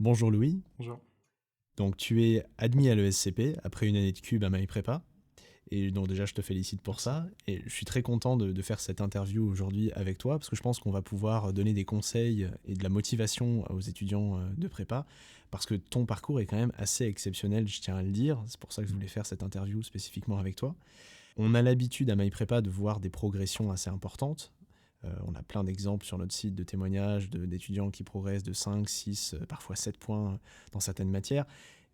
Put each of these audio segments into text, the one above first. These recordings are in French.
Bonjour Louis, Bonjour. donc tu es admis à l'ESCP après une année de cube à MyPrépa. Et donc déjà je te félicite pour Merci. ça. Et je suis très content de faire cette interview aujourd'hui avec toi parce que je pense qu'on va pouvoir donner des conseils et de la motivation aux étudiants de prépa. Parce que ton parcours est quand même assez exceptionnel, je tiens à le dire. C'est pour ça que je voulais faire cette interview spécifiquement avec toi. On a l'habitude à MyPrépa de voir des progressions assez importantes. On a plein d'exemples sur notre site de témoignages d'étudiants qui progressent de 5, 6, parfois 7 points dans certaines matières.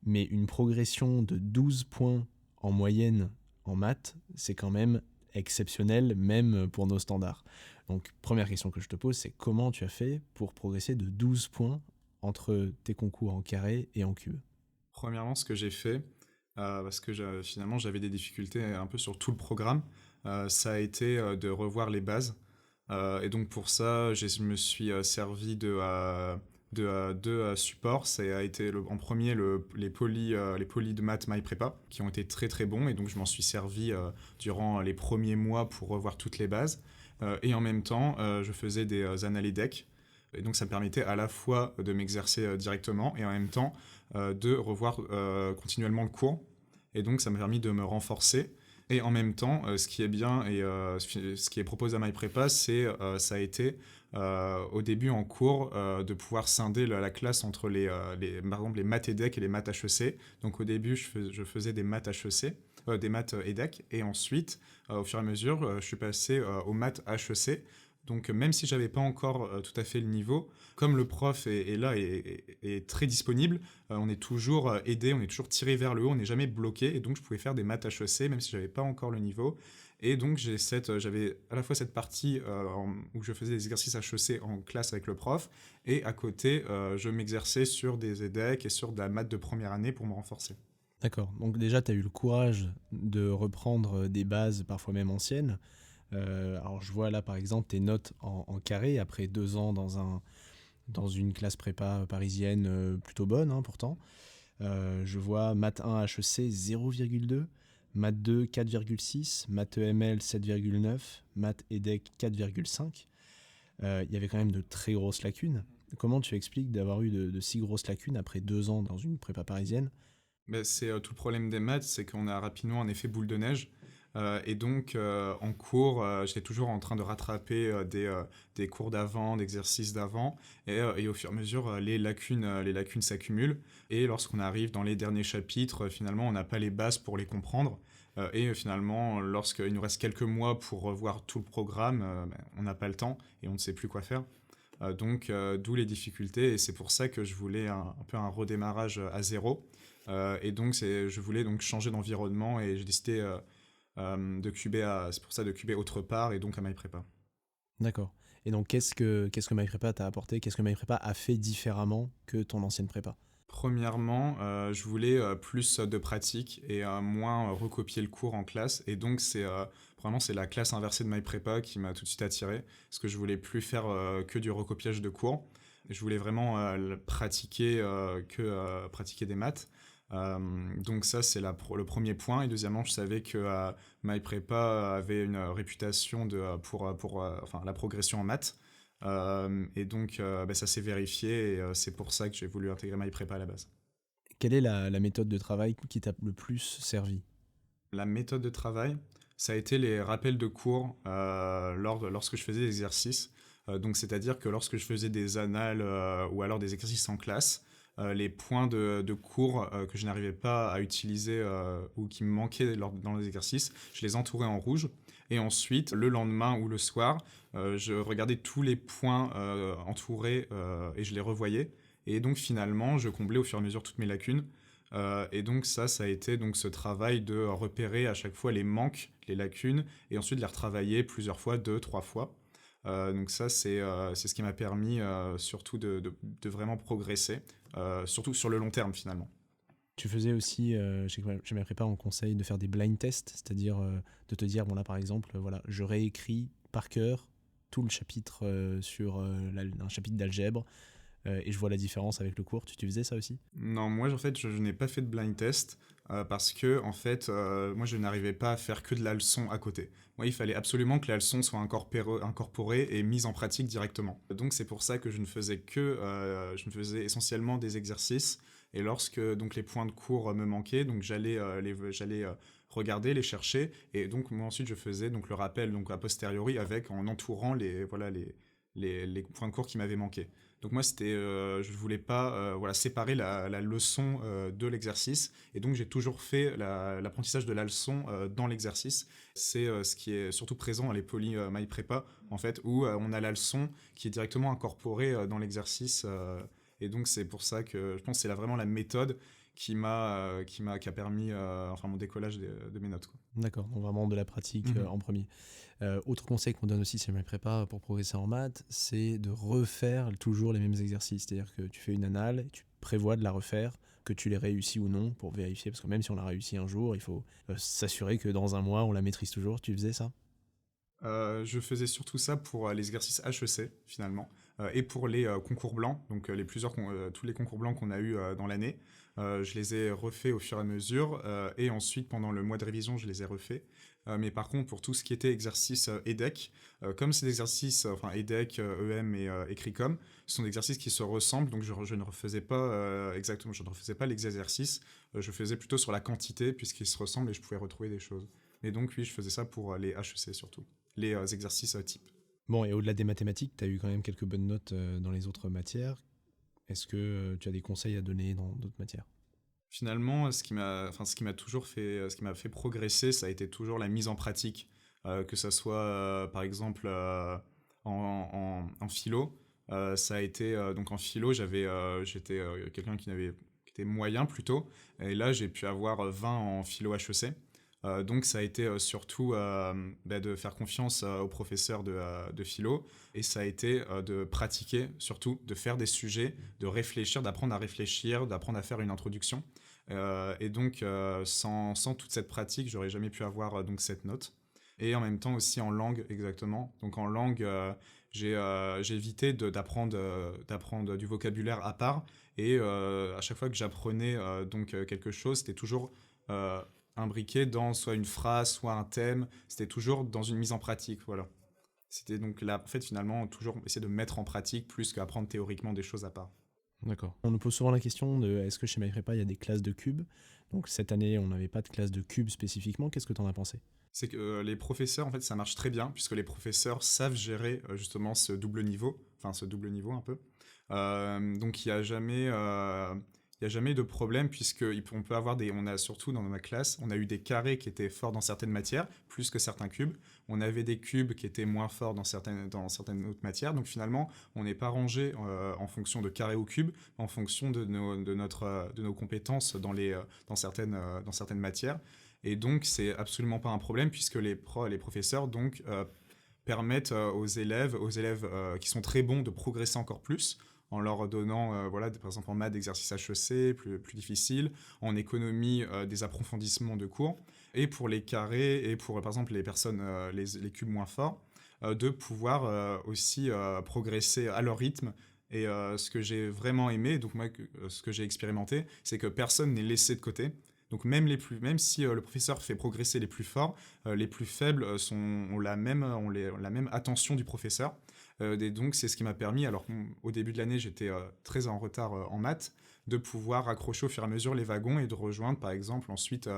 Mais une progression de 12 points en moyenne en maths, c'est quand même exceptionnel, même pour nos standards. Donc, première question que je te pose, c'est comment tu as fait pour progresser de 12 points entre tes concours en carré et en cube? Premièrement, ce que j'ai fait, parce que finalement j'avais des difficultés un peu sur tout le programme, ça a été de revoir les bases. Et donc pour ça, je me suis servi de deux supports. Ça a été en premier les polis de maths MyPrépa, qui ont été très très bons. Et donc je m'en suis servi durant les premiers mois pour revoir toutes les bases. Et en même temps, je faisais des analyses. Et donc ça me permettait à la fois de m'exercer directement et en même temps de revoir continuellement le cours. Et donc ça m'a permis de me renforcer. Et en même temps, ce qui est bien et ce qui est proposé à MyPrépa, ça a été au début en cours de pouvoir scinder la classe entre par exemple, les maths EDEC et les maths HEC. Donc au début, je faisais des maths HEC, des maths EDEC, et ensuite, au fur et à mesure, je suis passé aux maths HEC. Donc même si j'avais pas encore tout à fait le niveau, comme le prof est là et est très disponible, on est toujours aidé, on est toujours tiré vers le haut, on n'est jamais bloqué. Et donc je pouvais faire des maths HEC même si j'avais pas encore le niveau. Et donc j'avais à la fois cette partie où je faisais des exercices HEC en classe avec le prof, et à côté je m'exerçais sur des EDEC et sur de la maths de première année pour me renforcer. D'accord, donc déjà tu as eu le courage de reprendre des bases parfois même anciennes. Alors je vois là par exemple tes notes en carré après 2 ans dans une classe prépa parisienne plutôt bonne hein, pourtant. Je vois maths 1 HEC 0,2, maths 2 4,6, maths EML 7,9, maths EDEC 4,5. Il y avait quand même de très grosses lacunes. Comment tu expliques d'avoir eu de si grosses lacunes après 2 ans dans une prépa parisienne? Mais c'est tout le problème des maths, c'est qu'on a rapidement un effet boule de neige. Et donc, en cours, j'étais toujours en train de rattraper des cours d'avant, d'exercices d'avant. Et au fur et à mesure, les lacunes s'accumulent. Et lorsqu'on arrive dans les derniers chapitres, finalement, on n'a pas les bases pour les comprendre. Et finalement, lorsqu'il nous reste quelques mois pour revoir tout le programme, ben, on n'a pas le temps et on ne sait plus quoi faire. Donc, d'où les difficultés. Et c'est pour ça que je voulais un peu un redémarrage à zéro. Et donc, je voulais donc changer d'environnement et j'ai décidé c'est pour ça de cuber autre part et donc à MyPrépa. D'accord. Et donc qu'est-ce que MyPrépa t'a apporté? Qu'est-ce que MyPrépa a fait différemment que ton ancienne prépa? Premièrement, je voulais plus de pratique et moins recopier le cours en classe. Et donc, vraiment, c'est la classe inversée de MyPrépa qui m'a tout de suite attiré. Parce que je voulais plus faire que du recopiage de cours. Je voulais vraiment pratiquer des maths. Donc ça, c'est le premier point. Et deuxièmement, je savais que MyPrépa avait une réputation pour la progression en maths. Et donc, bah, ça s'est vérifié et c'est pour ça que j'ai voulu intégrer MyPrépa à la base. Quelle est la méthode de travail qui t'a le plus servi? La méthode de travail, ça a été les rappels de cours lorsque je faisais des exercices. Donc, c'est-à-dire que lorsque je faisais des annales ou alors des exercices en classe, les points de cours que je n'arrivais pas à utiliser ou qui me manquaient dans les exercices, je les entourais en rouge. Et ensuite, le lendemain ou le soir, je regardais tous les points entourés et je les revoyais. Et donc finalement, je comblais au fur et à mesure toutes mes lacunes. Et donc ça a été donc ce travail de repérer à chaque fois les manques, les lacunes, et ensuite les retravailler plusieurs fois, deux, trois fois. Donc ça, c'est ce qui m'a permis surtout de vraiment progresser, surtout sur le long terme finalement. Tu faisais aussi, chez MyPrépa, on conseille de faire des blind tests, c'est-à-dire de te dire, bon là par exemple, voilà, je réécris par cœur tout le chapitre sur un chapitre d'algèbre et je vois la différence avec le cours. Tu faisais ça aussi? Non, moi en fait, je n'ai pas fait de blind test. parce que en fait, moi je n'arrivais pas à faire que de la leçon à côté. Moi, il fallait absolument que la leçon soit incorporée et mise en pratique directement. Donc c'est pour ça que je ne faisais essentiellement des exercices. Et lorsque donc les points de cours me manquaient, donc j'allais regarder, les chercher, et donc moi ensuite je faisais donc le rappel donc a posteriori avec en entourant les points de cours qui m'avaient manqué. Donc moi, je voulais pas séparer la leçon de l'exercice, et donc j'ai toujours fait l'apprentissage de la leçon dans l'exercice. C'est ce qui est surtout présent dans les poly My Prépa, en fait, où on a la leçon qui est directement incorporée dans l'exercice. Et donc c'est pour ça que je pense que c'est vraiment la méthode qui a permis mon décollage de mes notes, quoi. D'accord, donc vraiment de la pratique Mhm. en premier. Autre conseil qu'on donne aussi chez My Prépa pour progresser en maths, c'est de refaire toujours les mêmes exercices. C'est-à-dire que tu fais une annale, et tu prévois de la refaire, que tu les réussis ou non pour vérifier. Parce que même si on l'a réussi un jour, il faut s'assurer que dans un mois, on la maîtrise toujours. Tu faisais ça? Je faisais surtout ça pour les exercices HEC finalement, et pour les concours blancs, donc tous les concours blancs qu'on a eu dans l'année. Je les ai refaits au fur et à mesure, et ensuite pendant le mois de révision je les ai refaits. Mais par contre pour tout ce qui était exercice EDEC, comme c'est des exercices, EDEC, EM et CRICOM, ce sont des exercices qui se ressemblent, donc je ne refaisais pas exactement, je ne refaisais pas les exercices, je faisais plutôt sur la quantité puisqu'ils se ressemblent et je pouvais retrouver des choses. Et donc oui, je faisais ça pour les HEC surtout, les exercices types. Bon, et au-delà des mathématiques, tu as eu quand même quelques bonnes notes dans les autres matières. Est-ce que tu as des conseils à donner dans d'autres matières? Finalement, ce qui m'a toujours fait, ce qui m'a fait progresser, ça a été toujours la mise en pratique, que ça soit par exemple en philo. Ça a été donc en philo, j'étais quelqu'un qui était moyen plutôt, et là j'ai pu avoir 20 en philo HEC. Donc ça a été surtout de faire confiance aux professeurs de philo, et ça a été de pratiquer surtout, de faire des sujets, de réfléchir, d'apprendre à réfléchir, d'apprendre à faire une introduction. Et donc sans toute cette pratique, j'aurais jamais pu avoir donc cette note. Et en même temps aussi en langue exactement. Donc en langue, j'ai évité d'apprendre du vocabulaire à part, et à chaque fois que j'apprenais quelque chose, c'était toujours euh, imbriqué dans soit une phrase, soit un thème. C'était toujours dans une mise en pratique, voilà. C'était donc là, en fait, finalement, toujours essayer de mettre en pratique plus qu'apprendre théoriquement des choses à part. D'accord. On nous pose souvent la question de est-ce que chez My Prépa, il y a des classes de cubes? Donc cette année, on n'avait pas de classe de cubes spécifiquement. Qu'est-ce que tu en as pensé? C'est que les professeurs, en fait, ça marche très bien, puisque les professeurs savent gérer justement ce double niveau un peu. Donc il y a jamais de problème, puisque on peut avoir on a surtout dans ma classe, on a eu des carrés qui étaient forts dans certaines matières, plus que certains cubes. On avait des cubes qui étaient moins forts dans certaines autres matières. Donc finalement, on n'est pas rangé en fonction de carré ou cube, en fonction de nos compétences dans certaines matières. Et donc, c'est absolument pas un problème, puisque les professeurs donc, permettent aux élèves qui sont très bons de progresser encore plus, en leur donnant, par exemple en maths, des exercices HEC plus difficiles, en économie, des approfondissements de cours, et pour les carrés et pour, par exemple, les personnes, les cubes moins forts, de pouvoir aussi progresser à leur rythme. Et ce que j'ai vraiment aimé, donc moi, ce que j'ai expérimenté, c'est que personne n'est laissé de côté. Donc même si le professeur fait progresser les plus faibles ont la même attention du professeur. Et donc c'est ce qui m'a permis, alors au début de l'année j'étais très en retard en maths, de pouvoir accrocher au fur et à mesure les wagons et de rejoindre par exemple ensuite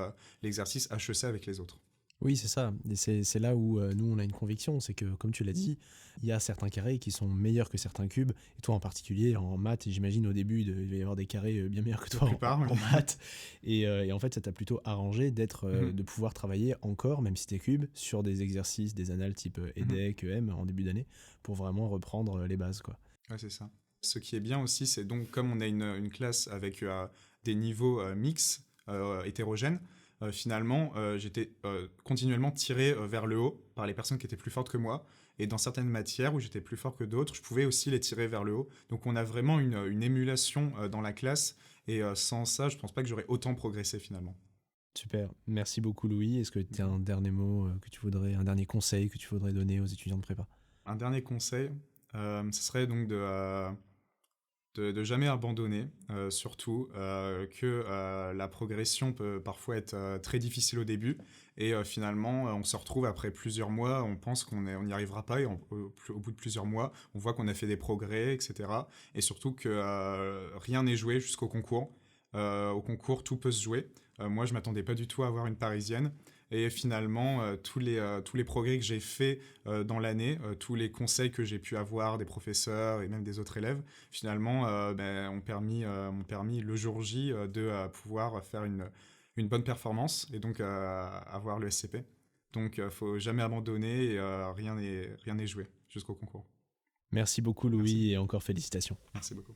l'exercice HEC avec les autres. Oui, c'est ça. Et c'est là où nous, on a une conviction. C'est que, comme tu l'as dit, il y a certains carrés qui sont meilleurs que certains cubes. Et toi, en particulier, en maths, j'imagine au début, il devait y avoir des carrés bien meilleurs que La toi plupart, en oui. maths. Et en fait, ça t'a plutôt arrangé Mhm, de pouvoir travailler encore, même si t'es cube, sur des exercices, des annales type mhm. EDEC, EM en début d'année, pour vraiment reprendre les bases, quoi. Ouais, c'est ça. Ce qui est bien aussi, c'est donc comme on a une classe avec des niveaux mix, hétérogènes, finalement, j'étais continuellement tiré vers le haut par les personnes qui étaient plus fortes que moi. Et dans certaines matières où j'étais plus fort que d'autres, je pouvais aussi les tirer vers le haut. Donc on a vraiment une émulation dans la classe. Et sans ça, je pense pas que j'aurais autant progressé finalement. Super. Merci beaucoup, Louis. Est-ce que tu as un dernier mot un dernier conseil que tu voudrais donner aux étudiants de prépa? Un dernier conseil, ce serait donc de jamais abandonner, surtout, que la progression peut parfois être très difficile au début, et finalement, on se retrouve après plusieurs mois, on pense on n'y arrivera pas, et au bout de plusieurs mois, on voit qu'on a fait des progrès, etc. Et surtout que rien n'est joué jusqu'au concours. Au concours, tout peut se jouer. Moi, je m'attendais pas du tout à avoir une parisienne. Et finalement, tous les progrès que j'ai faits dans l'année, tous les conseils que j'ai pu avoir des professeurs et même des autres élèves, finalement, ont permis le jour J de pouvoir faire une bonne performance et donc avoir le SCP. Donc, faut jamais abandonner et rien n'est joué jusqu'au concours. Merci beaucoup Merci. Louis et encore félicitations. Merci beaucoup.